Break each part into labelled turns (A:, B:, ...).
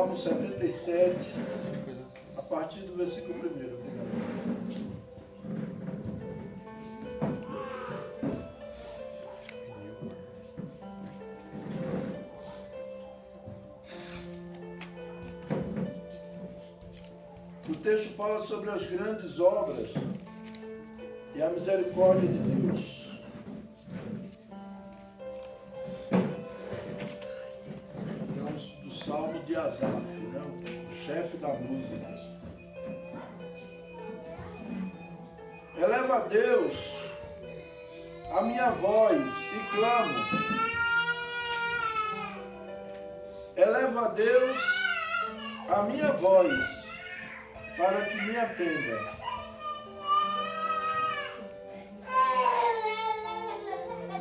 A: Salmo 77, a partir do versículo 1. O texto fala sobre as grandes obras e a misericórdia de Deus. Do Salmo de Asaf, né? O chefe da música. Eleva a Deus a minha voz e clamo. Eleva a Deus a minha voz para que me atenda.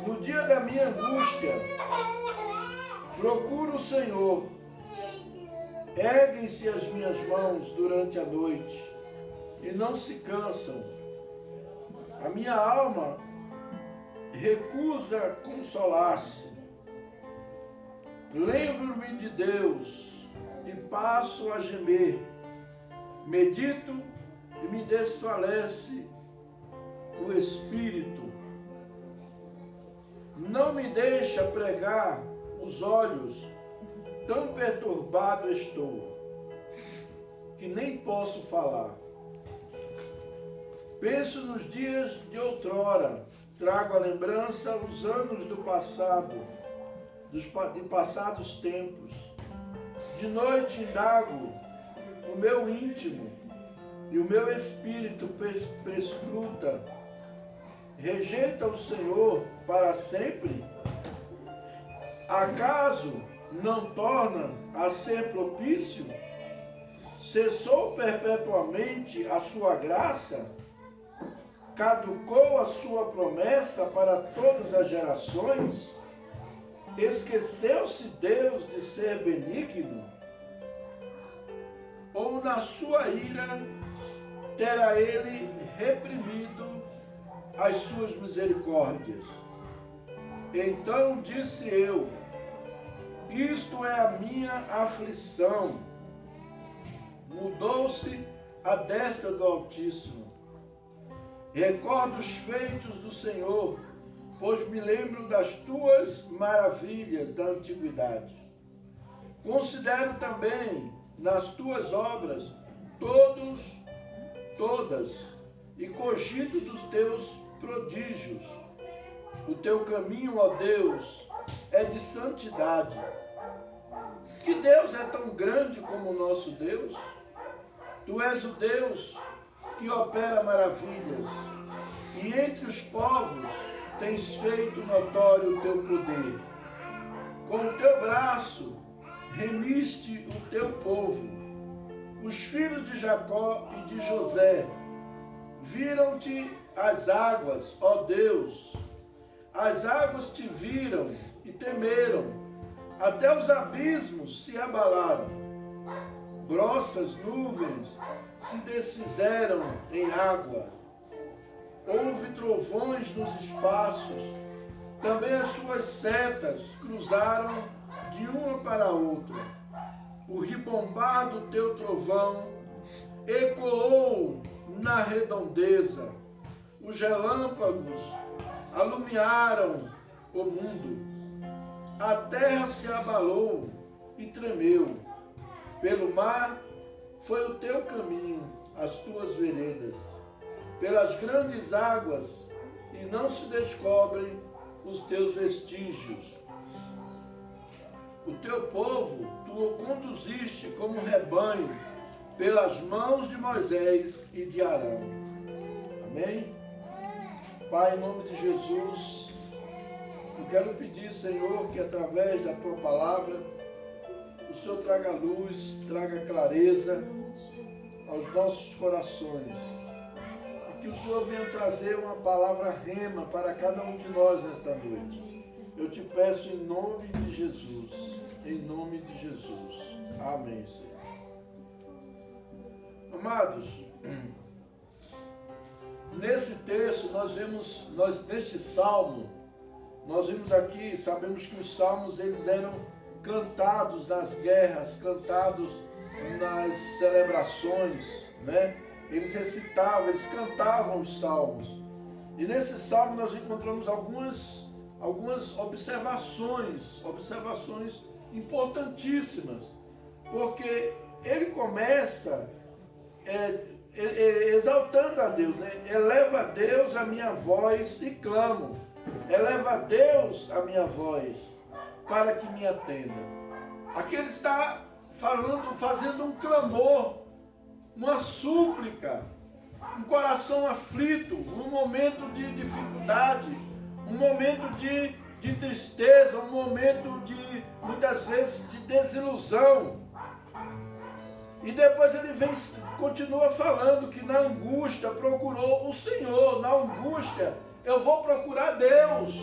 A: No dia da minha angústia, procuro o Senhor. Erguem-se as minhas mãos durante a noite e não se cansam. A minha alma recusa consolar-se. Lembro-me de Deus e passo a gemer. Medito e me desfalece o espírito. Não me deixa pregar os olhos, tão perturbado estou, que nem posso falar. Penso nos dias de outrora, trago à lembrança os anos do passado, de passados tempos. De noite indago o meu íntimo e o meu espírito perscruta. Rejeita o Senhor para sempre? Acaso não torna a ser propício? Cessou perpetuamente a sua graça? Caducou a sua promessa para todas as gerações? Esqueceu-se Deus de ser benigno? Ou na sua ira terá ele reprimido as suas misericórdias? Então disse eu: isto é a minha aflição. Mudou-se a destra do Altíssimo. Recordo os feitos do Senhor, pois me lembro das tuas maravilhas da antiguidade. Considero também nas tuas obras todas, e cogito dos teus prodígios. O teu caminho, ó Deus, é de santidade. Que Deus é tão grande como o nosso Deus? Tu és o Deus que opera maravilhas, e entre os povos tens feito notório o teu poder. Com o teu braço remiste o teu povo. Os filhos de Jacó e de José viram-te as águas, ó Deus. As águas te viram e temeram, até os abismos se abalaram. Grossas nuvens se desfizeram em água. Houve trovões nos espaços, também as suas setas cruzaram de uma para a outra. O ribombar do teu trovão ecoou na redondeza. Os relâmpagos alumiaram o mundo. A terra se abalou e tremeu. Pelo mar foi o teu caminho, as tuas veredas. Pelas grandes águas, e não se descobrem os teus vestígios. O teu povo, tu o conduziste como rebanho, pelas mãos de Moisés e de Arão. Amém? Pai, em nome de Jesus, eu quero pedir, Senhor, que através da tua palavra, o Senhor traga luz, traga clareza aos nossos corações. E que o Senhor venha trazer uma palavra rema para cada um de nós nesta noite. Eu te peço em nome de Jesus. Em nome de Jesus. Amém, Senhor. Amados, nesse texto neste salmo, nós vimos aqui, sabemos que os salmos eles eram cantados nas guerras, cantados nas celebrações, né? Eles recitavam, eles cantavam os salmos. E nesse salmo nós encontramos algumas observações importantíssimas, porque ele começa exaltando a Deus, né? Eleva a Deus a minha voz e clamo, eleva a Deus a minha voz para que me atenda. Aqui ele está fazendo um clamor, uma súplica, um coração aflito, um momento de dificuldade, um momento de tristeza, um momento de, muitas vezes, de desilusão. E depois ele continua falando que na angústia procurou o Senhor, na angústia eu vou procurar Deus.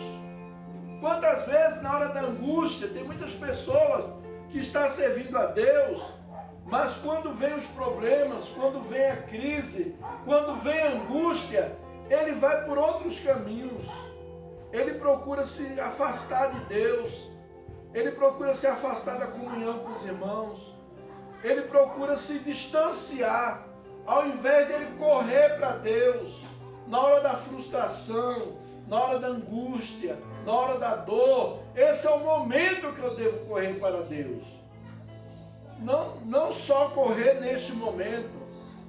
A: Quantas vezes na hora da angústia tem muitas pessoas que estão servindo a Deus, mas quando vem os problemas, quando vem a crise, quando vem a angústia, ele vai por outros caminhos. Ele procura se afastar de Deus, ele procura se afastar da comunhão com os irmãos, ele procura se distanciar, ao invés de ele correr para Deus, na hora da frustração, na hora da angústia, na hora da dor. Esse é o momento que eu devo correr para Deus. Não só correr neste momento,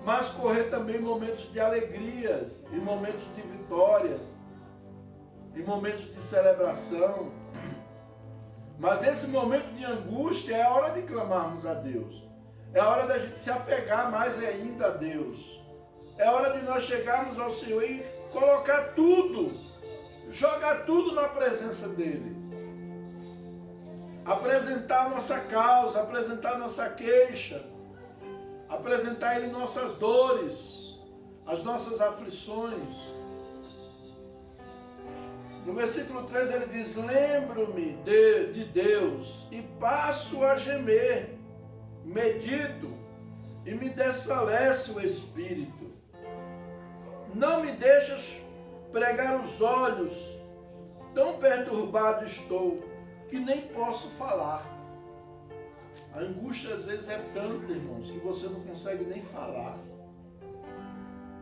A: mas correr também em momentos de alegrias, em momentos de vitórias, em momentos de celebração. Mas nesse momento de angústia é a hora de clamarmos a Deus. É a hora da gente se apegar mais ainda a Deus. É hora de nós chegarmos ao Senhor e colocar tudo, jogar tudo na presença dEle. Apresentar a nossa causa, apresentar a nossa queixa, apresentar a Ele nossas dores, as nossas aflições. No versículo 3 ele diz: lembro-me de Deus e passo a gemer, medito e me desfalece o espírito. Não me deixas pregar os olhos, tão perturbado estou que nem posso falar. A angústia às vezes é tanta, irmãos, que você não consegue nem falar,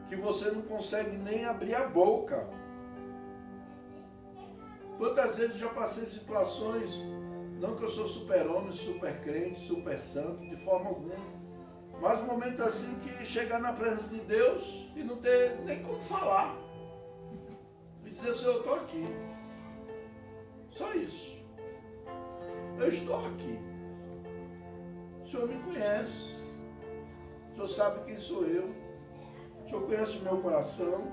A: que você não consegue nem abrir a boca. Quantas vezes já passei situações, não que eu sou super-homem, super-crente, super-santo, de forma alguma, mas momentos assim que chegar na presença de Deus e não ter nem como falar, e dizer: Senhor, eu estou aqui, só isso, eu estou aqui, o Senhor me conhece, o Senhor sabe quem sou eu, o Senhor conhece o meu coração,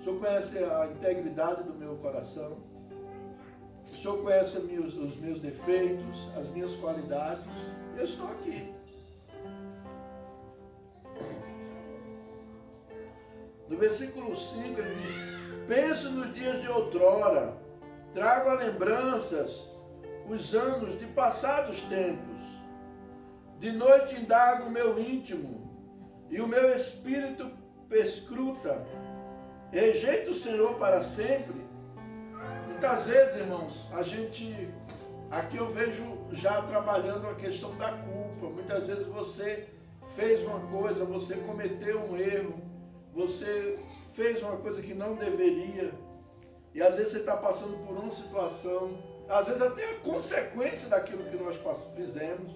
A: o Senhor conhece a integridade do meu coração, o Senhor conhece os meus defeitos, as minhas qualidades. Eu estou aqui. No versículo 5 ele diz: penso nos dias de outrora, trago a lembranças os anos de passados tempos. De noite indago o meu íntimo, e o meu espírito perscruta. Rejeito o Senhor para sempre. Muitas vezes, irmãos, aqui eu vejo já trabalhando a questão da culpa. Muitas vezes você fez uma coisa, você cometeu um erro, você fez uma coisa que não deveria, e às vezes você está passando por uma situação, às vezes até a consequência daquilo que nós fizemos.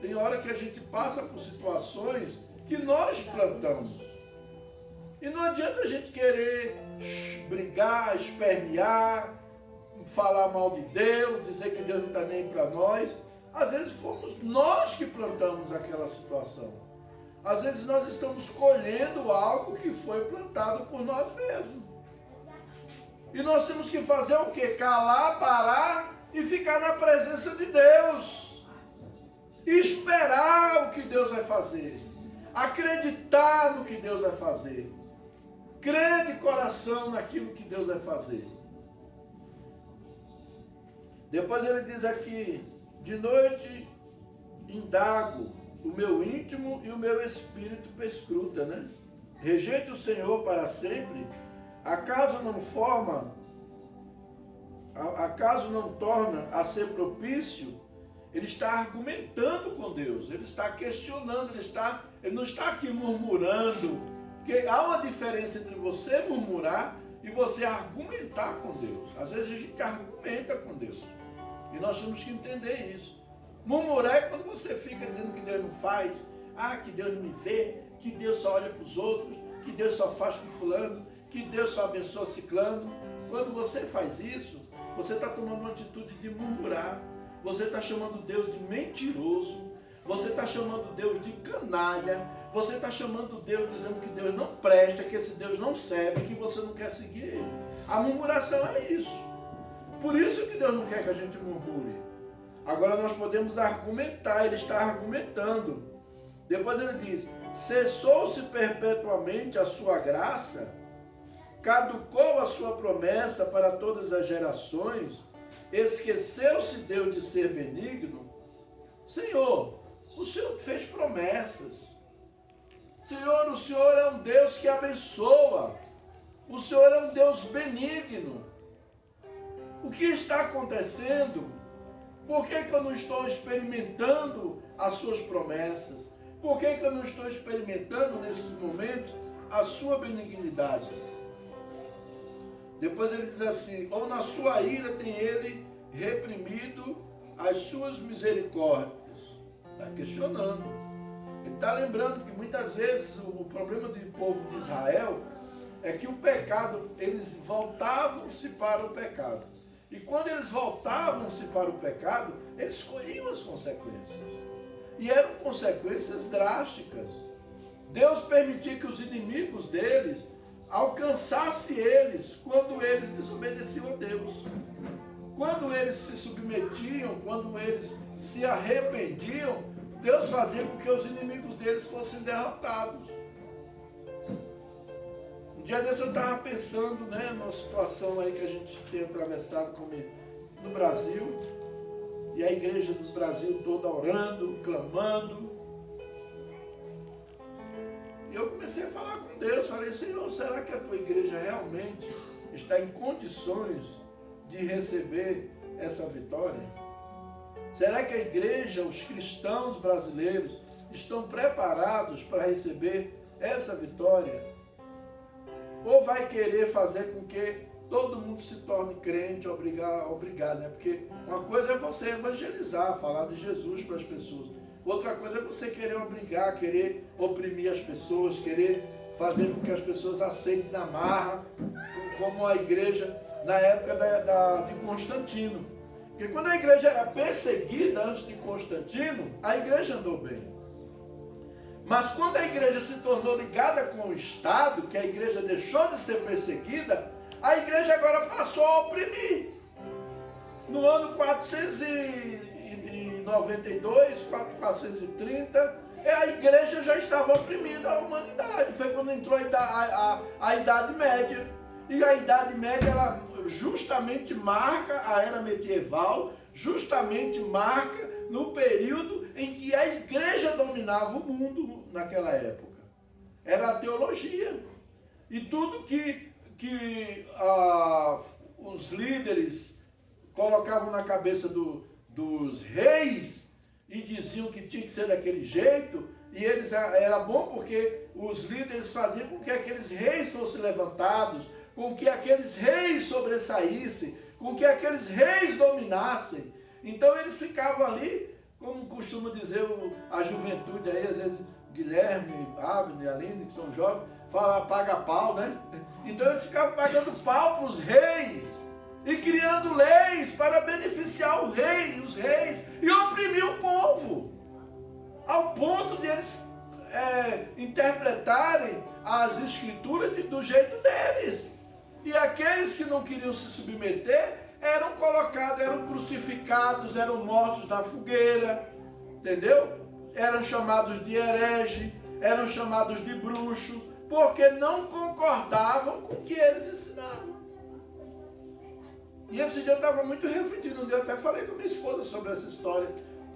A: Tem hora que a gente passa por situações que nós plantamos. E não adianta a gente querer brigar, espernear, falar mal de Deus, dizer que Deus não está nem para nós. Às vezes fomos nós que plantamos aquela situação. Às vezes nós estamos colhendo algo que foi plantado por nós mesmos. E nós temos que fazer o quê? Calar, parar e ficar na presença de Deus. E esperar o que Deus vai fazer. Acreditar no que Deus vai fazer. Crer de coração naquilo que Deus vai fazer. Depois ele diz aqui: de noite indago o meu íntimo e o meu espírito perscruta, né? Rejeito o Senhor para sempre. Acaso não torna a ser propício? ele está argumentando com Deus, ele está questionando, ele não está aqui murmurando, porque há uma diferença entre você murmurar e você argumentar com Deus. Às vezes a gente argumenta com Deus, e nós temos que entender isso. Murmurar é quando você fica dizendo que Deus não faz, que Deus não me vê, que Deus só olha para os outros, que Deus só faz com fulano, que Deus só abençoa ciclano. Quando você faz isso, você está tomando uma atitude de murmurar, você está chamando Deus de mentiroso, você está chamando Deus de canalha, você está chamando Deus dizendo que Deus não presta, que esse Deus não serve, que você não quer seguir Ele. A murmuração é isso. Por isso que Deus não quer que a gente murmure. Agora nós podemos argumentar, ele está argumentando. Depois ele diz, cessou-se perpetuamente a sua graça, caducou a sua promessa para todas as gerações, esqueceu-se Deus de ser benigno. Senhor, o Senhor fez promessas. Senhor, o Senhor é um Deus que abençoa. O Senhor é um Deus benigno. O que está acontecendo? Por que eu não estou experimentando as suas promessas? Por que eu não estou experimentando nesses momentos a sua benignidade? Depois ele diz assim, ou na sua ira tem ele reprimido as suas misericórdias. Está questionando. Ele está lembrando que muitas vezes o problema do povo de Israel é que o pecado, eles voltavam-se para o pecado. E quando eles voltavam-se para o pecado, eles colhiam as consequências. E eram consequências drásticas. Deus permitia que os inimigos deles alcançassem eles quando eles desobedeciam a Deus. Quando eles se submetiam, quando eles se arrependiam, Deus fazia com que os inimigos deles fossem derrotados. Um dia desse eu estava pensando, numa situação aí que a gente tem atravessado no Brasil, e a igreja do Brasil toda orando, clamando. E eu comecei a falar com Deus, falei, Senhor, será que a tua igreja realmente está em condições de receber essa vitória? Será que a igreja, os cristãos brasileiros, estão preparados para receber essa vitória? Ou vai querer fazer com que todo mundo se torne crente, obrigado, né? Porque uma coisa é você evangelizar, falar de Jesus para as pessoas. Outra coisa é você querer obrigar, querer oprimir as pessoas, querer fazer com que as pessoas aceitem na marra, como a igreja na época de Constantino. Porque quando a igreja era perseguida antes de Constantino, a igreja andou bem. Mas quando a igreja se tornou ligada com o Estado, que a igreja deixou de ser perseguida, a igreja agora passou a oprimir. No ano 492, 430, a igreja já estava oprimindo a humanidade. Foi quando entrou a Idade Média. E a Idade Média, ela justamente marca a era medieval, justamente marca no período em que a igreja dominava o mundo naquela época. Era a teologia. E tudo que os líderes colocavam na cabeça dos reis e diziam que tinha que ser daquele jeito, e era bom porque os líderes faziam com que aqueles reis fossem levantados, com que aqueles reis sobressaíssem, com que aqueles reis dominassem. Então eles ficavam ali, como costuma dizer a juventude aí, às vezes Guilherme, Abner, Aline, que são jovens, fala paga pau, né? Então eles ficavam pagando pau para os reis e criando leis para beneficiar os reis e oprimir o povo, ao ponto de eles interpretarem as escrituras do jeito deles. E aqueles que não queriam se submeter eram colocados, eram crucificados, eram mortos na fogueira, entendeu? Eram chamados de herege, eram chamados de bruxos, porque não concordavam com o que eles ensinavam. E esse dia eu estava muito refletindo, um dia eu até falei com minha esposa sobre essa história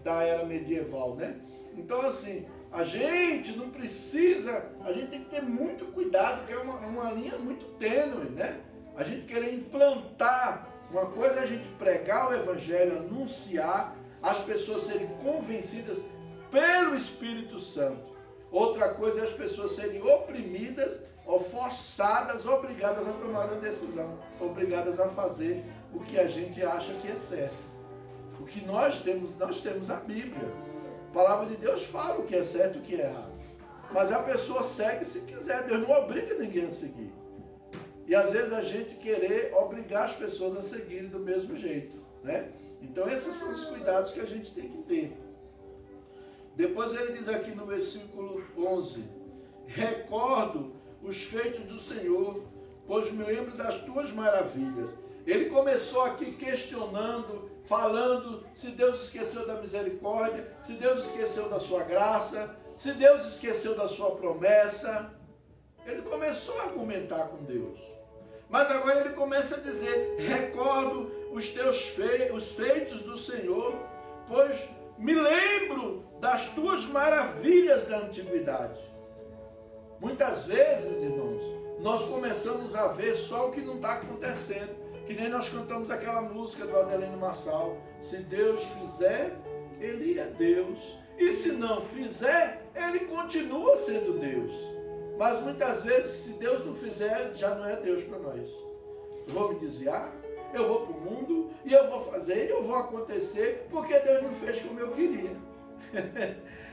A: da era medieval, né? Então assim, a gente não precisa, a gente tem que ter muito cuidado, porque é uma linha muito tênue, né? A gente querer implantar, uma coisa é a gente pregar o evangelho, anunciar, as pessoas serem convencidas pelo Espírito Santo. Outra coisa é as pessoas serem oprimidas ou forçadas, obrigadas a tomar uma decisão, obrigadas a fazer o que a gente acha que é certo. O que nós temos a Bíblia. A palavra de Deus fala o que é certo e o que é errado. Mas a pessoa segue se quiser, Deus não obriga ninguém a seguir. E às vezes a gente querer obrigar as pessoas a seguirem do mesmo jeito, né? Então esses são os cuidados que a gente tem que ter. Depois ele diz aqui no versículo 11: recordo os feitos do Senhor, pois me lembro das tuas maravilhas. Ele começou aqui questionando, falando se Deus esqueceu da misericórdia, se Deus esqueceu da sua graça, se Deus esqueceu da sua promessa. Ele começou a argumentar com Deus. Mas agora ele começa a dizer: recordo os feitos do Senhor, pois me lembro das tuas maravilhas da antiguidade. Muitas vezes, irmãos, nós começamos a ver só o que não está acontecendo. Que nem nós cantamos aquela música do Adelino Massal: se Deus fizer, Ele é Deus. E se não fizer, Ele continua sendo Deus. Mas muitas vezes, se Deus não fizer, já não é Deus para nós. Eu vou me desviar, eu vou para o mundo, e eu vou fazer, e eu vou acontecer, porque Deus não fez como eu queria.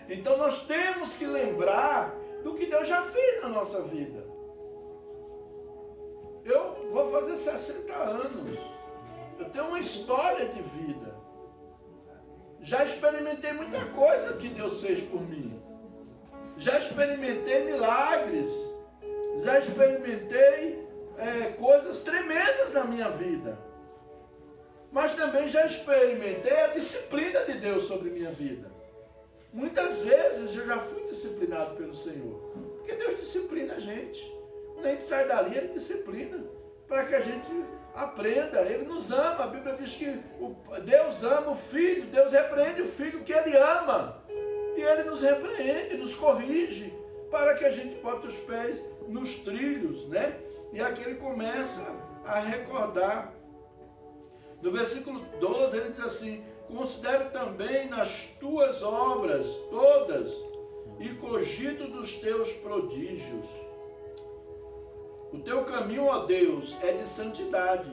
A: Então nós temos que lembrar do que Deus já fez na nossa vida. Eu vou fazer 60 anos. Eu tenho uma história de vida. Já experimentei muita coisa que Deus fez por mim. Já experimentei milagres. Já experimentei coisas tremendas na minha vida. Mas também já experimentei a disciplina de Deus sobre minha vida. Muitas vezes eu já fui disciplinado pelo Senhor. Porque Deus disciplina a gente. Quando a gente sai dali, Ele disciplina. Para que a gente aprenda. Ele nos ama. A Bíblia diz que Deus ama o Filho. Deus repreende o Filho que Ele ama. E Ele nos repreende, nos corrige. Para que a gente bote os pés nos trilhos, né? E aqui ele começa a recordar. No versículo 12 ele diz assim: considero também nas tuas obras todas e cogito dos teus prodígios. O teu caminho, ó Deus, é de santidade.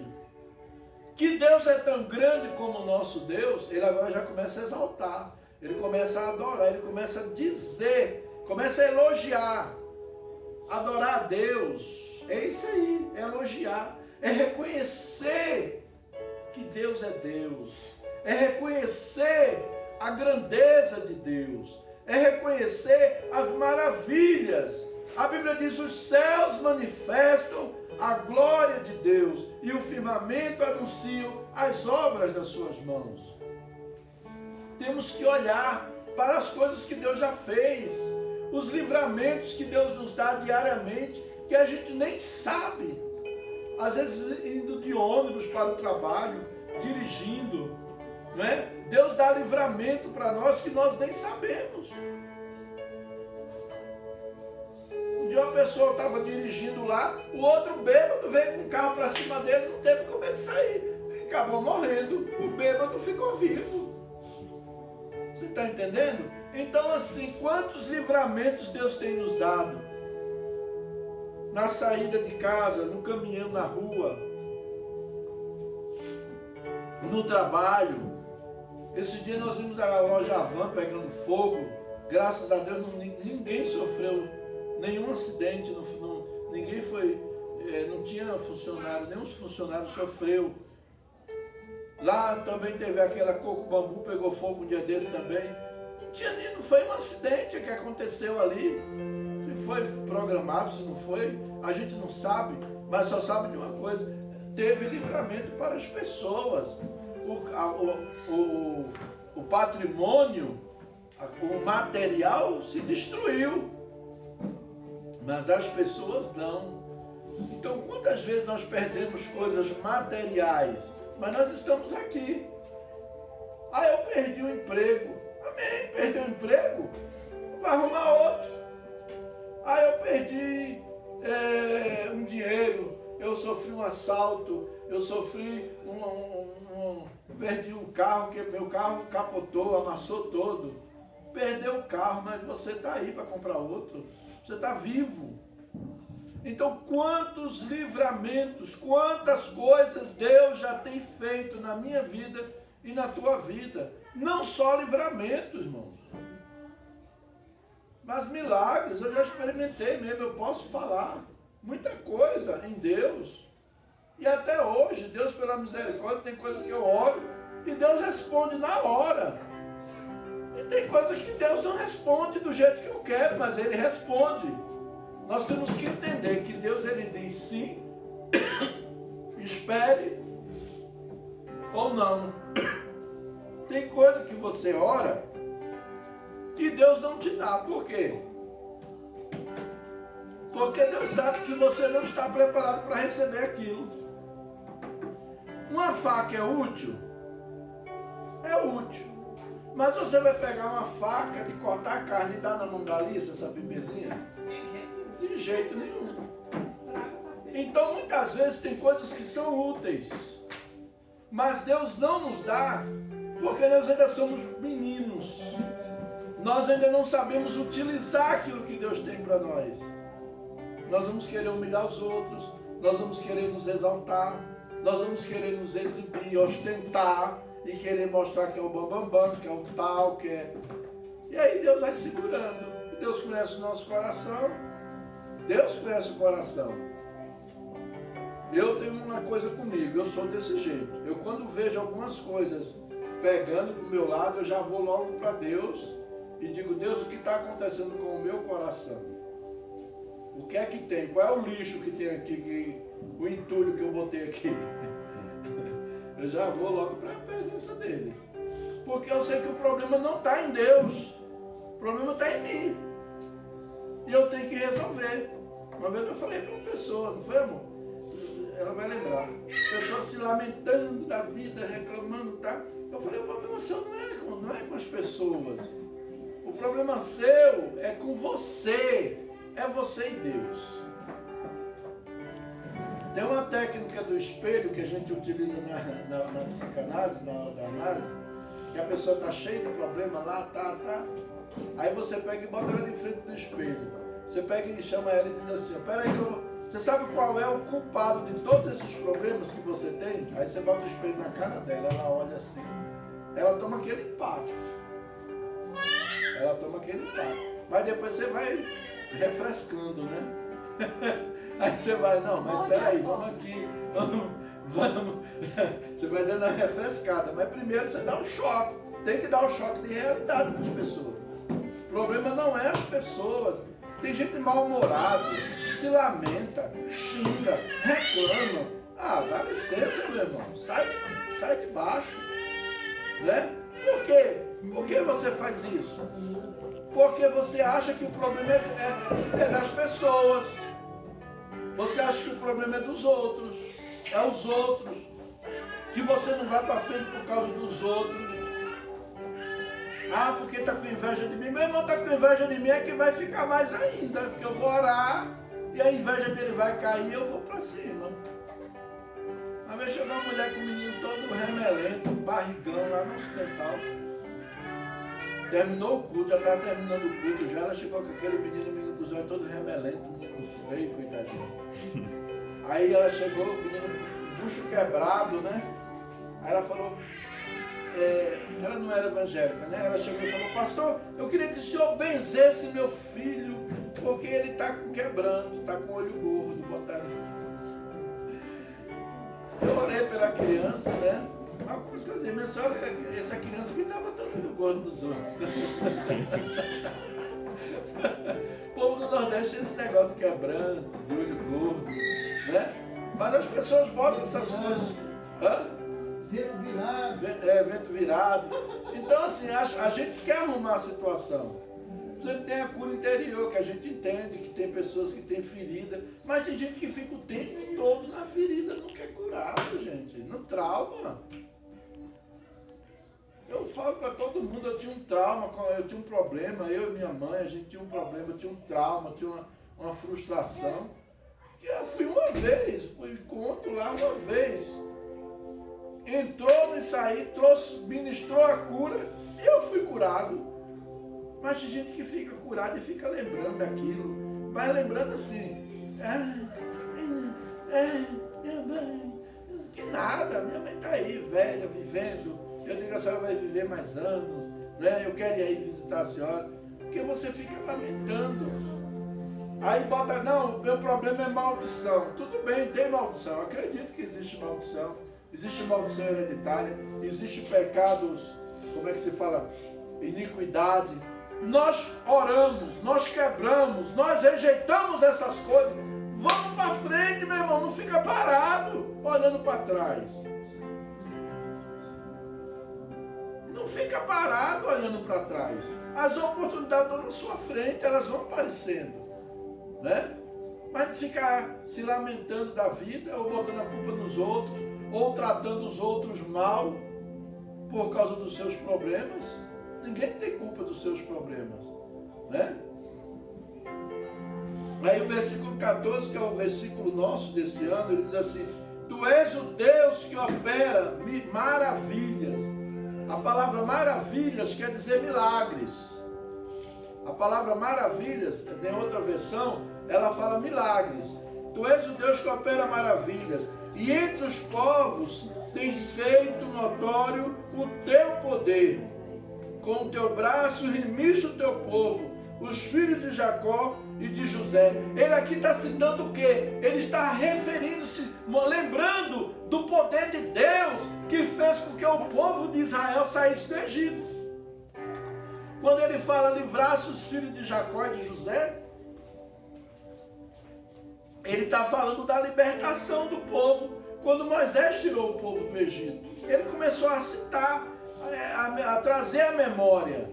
A: Que Deus é tão grande como o nosso Deus, ele agora já começa a exaltar, ele começa a adorar, ele começa a dizer, começa a elogiar, adorar a Deus. É isso aí, é elogiar, é reconhecer que Deus é Deus, é reconhecer a grandeza de Deus, é reconhecer as maravilhas. A Bíblia diz: os céus manifestam a glória de Deus e o firmamento anuncia as obras das suas mãos. Temos que olhar para as coisas que Deus já fez, os livramentos que Deus nos dá diariamente, que a gente nem sabe. Às vezes indo de ônibus para o trabalho, dirigindo, né? Deus dá livramento para nós que nós nem sabemos. Um dia uma pessoa estava dirigindo lá, o outro bêbado veio com o carro para cima dele, não teve como ele sair, ele acabou morrendo, o bêbado ficou vivo. Você está entendendo? Então assim, quantos livramentos Deus tem nos dado? Na saída de casa, no caminhão na rua, no trabalho. Esse dia nós vimos a loja Van pegando fogo. Graças a Deus ninguém sofreu nenhum acidente, ninguém foi, não tinha funcionário, nenhum funcionário sofreu. Lá também teve aquela coco bambu, pegou fogo um dia desse também. Não foi um acidente que aconteceu ali. Se foi programado, se não foi, a gente não sabe, mas só sabe de uma coisa: teve livramento para as pessoas. O patrimônio, o material se destruiu, mas as pessoas não. Então, quantas vezes nós perdemos coisas materiais, mas nós estamos aqui. Ah, eu perdi o emprego. Amém, perdeu o emprego? Vai arrumar outro. Ah, eu perdi um dinheiro, eu sofri um assalto, eu sofri perdi um carro, que meu carro capotou, amassou todo. Perdeu o carro, mas você está aí para comprar outro. Você está vivo. Então, quantos livramentos, quantas coisas Deus já tem feito na minha vida e na tua vida. Não só livramentos, irmãos, mas milagres. Eu já experimentei mesmo, eu posso falar muita coisa em Deus. E até hoje, Deus, pela misericórdia, tem coisa que eu oro e Deus responde na hora. E tem coisa que Deus não responde do jeito que eu quero, mas Ele responde. Nós temos que entender que Deus, Ele diz sim, espere ou não. Tem coisa que você ora que Deus não te dá. Por quê? Porque Deus sabe que você não está preparado para receber aquilo. Uma faca é útil? É útil. Mas você vai pegar uma faca de cortar carne e dar na mão da Alice, essa bebezinha? De jeito nenhum. Então, muitas vezes, tem coisas que são úteis. Mas Deus não nos dá, porque nós ainda somos meninos. Nós ainda não sabemos utilizar aquilo que Deus tem para nós. Nós vamos querer humilhar os outros, nós vamos querer nos exaltar, nós vamos querer nos exibir, ostentar e querer mostrar que é o bambambam, que é o tal, que é... E aí Deus vai segurando. Deus conhece o nosso coração, Deus conhece o coração. Eu tenho uma coisa comigo, eu sou desse jeito. Eu quando vejo algumas coisas pegando para o meu lado, eu já vou logo para Deus e digo, Deus, o que está acontecendo com o meu coração? O que é que tem? Qual é o lixo que tem aqui, o entulho que eu botei aqui? Eu já vou logo para a presença dele. Porque eu sei que o problema não está em Deus. O problema está em mim. E eu tenho que resolver. Uma vez eu falei para uma pessoa, não foi, amor? Ela vai lembrar. A pessoa se lamentando da vida, reclamando, tá? Eu falei, o problema seu não é com as pessoas. O problema seu é com você. É você e Deus. Tem uma técnica do espelho que a gente utiliza na psicanálise, na hora da análise, que a pessoa está cheia de problema lá, tá. Aí você pega e bota ela de frente do espelho. Você pega e chama ela e diz assim, peraí você sabe qual é o culpado de todos esses problemas que você tem? Aí você bota o espelho na cara dela, ela olha assim. Ela toma aquele impacto. Mas depois você vai refrescando, né? Aí você vai, não, mas espera aí, vamos aqui, vamos. Você vai dando a refrescada, mas primeiro você dá um choque. Tem que dar um choque de realidade nas pessoas. O problema não é as pessoas. Tem gente mal-humorada, se lamenta, xinga, reclama. Ah, dá licença, meu irmão, sai de baixo. Né? Por quê? Por que você faz isso? Porque você acha que o problema é das pessoas. Você acha que o problema é dos outros. É os outros. Que você não vai para frente por causa dos outros. Ah, porque está com inveja de mim. Meu irmão está com inveja de mim é que vai ficar mais ainda. Porque eu vou orar e a inveja dele vai cair e eu vou para cima. Uma vez chegou uma mulher com o menino todo remelento, barrigão lá no hospital. Terminou o culto, já estava terminando o culto, já ela chegou com aquele menino com os olhos todos remelentos, menino feio, coitadinho. Aí ela chegou, o menino, bucho quebrado, né? Aí ela falou, ela não era evangélica, né? Ela chegou e falou, pastor, eu queria que o senhor benzesse meu filho, porque ele está com quebranto, está com o olho gordo, botaram. Eu orei pela criança, né? Algumas coisas, minha senhora, essa criança que está botando o gordo dos outros. O povo do Nordeste tem esse negócio de quebranto, de olho gordo, né? Mas as pessoas botam essas coisas. Hã?
B: Vento virado.
A: Vento virado. Então, assim, a gente quer arrumar a situação. A gente tem a cura interior, que a gente entende que tem pessoas que têm ferida, mas tem gente que fica o tempo todo na ferida, não quer curado, gente, no trauma. Eu falo para todo mundo, eu tinha um trauma, eu tinha um problema, eu e minha mãe, a gente tinha um problema, eu tinha um trauma, tinha uma frustração. E eu fui uma vez, fui encontro lá uma vez. entrou nisso aí, ministrou a cura e eu fui curado. Mas tem gente que fica curada e fica lembrando daquilo. Vai lembrando assim, minha mãe, que nada, minha mãe está aí, velha, vivendo. Eu digo, a senhora vai viver mais anos, né? Eu quero ir aí visitar a senhora. Porque você fica lamentando. Aí bota, não, meu problema é maldição. Tudo bem, tem maldição. Acredito que existe maldição. Existe maldição hereditária. Existe pecados, como é que se fala? Iniquidade. Nós oramos, nós quebramos, nós rejeitamos essas coisas. Vamos para frente, meu irmão. Não fica parado, olhando para trás. Não fica parado olhando para trás. As oportunidades estão na sua frente, elas vão aparecendo, né? Mas ficar se lamentando da vida, ou botando a culpa nos outros, ou tratando os outros mal por causa dos seus problemas. Ninguém tem culpa dos seus problemas, né? Aí o versículo 14, que é o versículo nosso desse ano, ele diz assim: Tu és o Deus que opera maravilhas. A palavra maravilhas quer dizer milagres. A palavra maravilhas, tem outra versão, ela fala milagres. Tu és o Deus que opera maravilhas. E entre os povos tens feito notório o teu poder. Com o teu braço remiste o teu povo, os filhos de Jacó e de José. Ele aqui está citando o quê? Ele está referindo-se, lembrando do poder de Deus que fez com que o povo de Israel saísse do Egito. Quando ele fala livrasse os filhos de Jacó e de José, ele está falando da libertação do povo. Quando Moisés tirou o povo do Egito, ele começou a citar, a trazer a memória.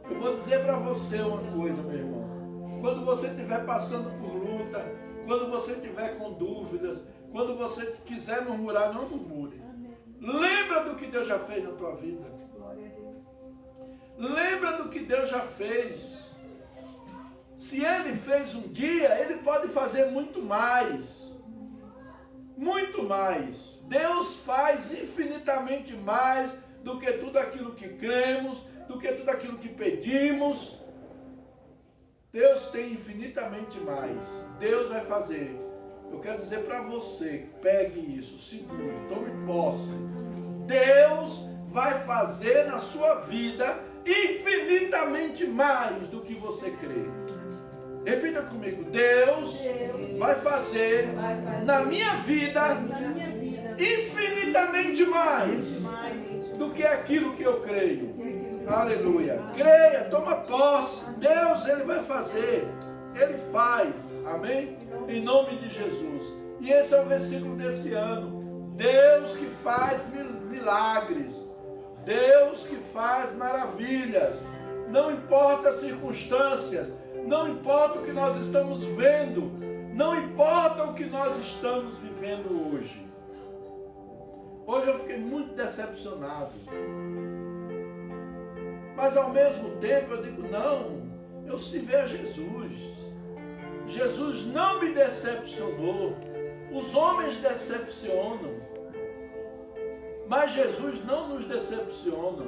A: Eu vou dizer para você uma coisa, meu irmão. Quando você estiver passando por luta, quando você estiver com dúvidas, quando você quiser murmurar, não murmure. Lembra do que Deus já fez na tua vida. Lembra do que Deus já fez. Se Ele fez um dia, Ele pode fazer muito mais. Muito mais. Deus faz infinitamente mais do que tudo aquilo que cremos, do que tudo aquilo que pedimos. Deus tem infinitamente mais. Deus vai fazer. Eu quero dizer para você, pegue isso, segure, tome posse. Deus vai fazer na sua vida infinitamente mais do que você crê. Repita comigo, Deus vai fazer na minha vida infinitamente mais do que aquilo que eu creio. Aleluia. Creia, toma posse. Deus, Ele vai fazer. Ele faz. Amém? Em nome de Jesus. E esse é o versículo desse ano. Deus que faz milagres. Deus que faz maravilhas. Não importa as circunstâncias. Não importa o que nós estamos vendo. Não importa o que nós estamos vivendo hoje. Hoje eu fiquei muito decepcionado. Mas ao mesmo tempo eu digo, não, eu servi a Jesus. Jesus não me decepcionou. Os homens decepcionam. Mas Jesus não nos decepciona.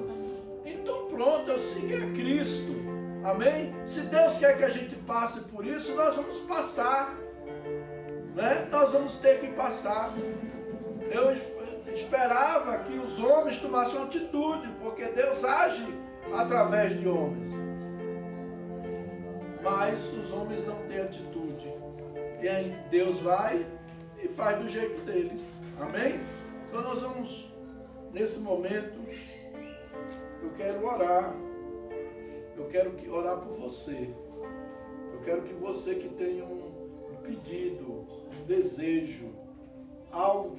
A: Então pronto, eu segui a Cristo. Amém? Se Deus quer que a gente passe por isso, nós vamos passar. Né? Nós vamos ter que passar. Eu esperava que os homens tomassem atitude, porque Deus age através de homens. Mas os homens não têm atitude. E aí Deus vai e faz do jeito dele. Amém? Então nós vamos, nesse momento, eu quero orar. Eu quero orar por você. Eu quero que você que tenha um pedido, um desejo, algo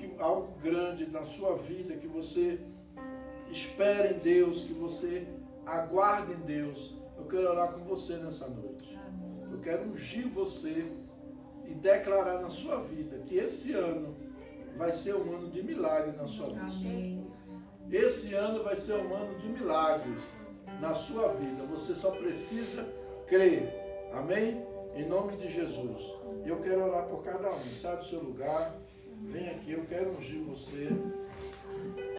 A: grande na sua vida, que você espere em Deus, que você aguarde em Deus. Eu quero orar com você nessa noite. Eu quero ungir você e declarar na sua vida que esse ano vai ser um ano de milagre na sua vida. Esse ano vai ser um ano de milagres na sua vida. Você só precisa crer. Amém? Em nome de Jesus. E eu quero orar por cada um. Sai do seu lugar. Vem aqui, eu quero ungir você.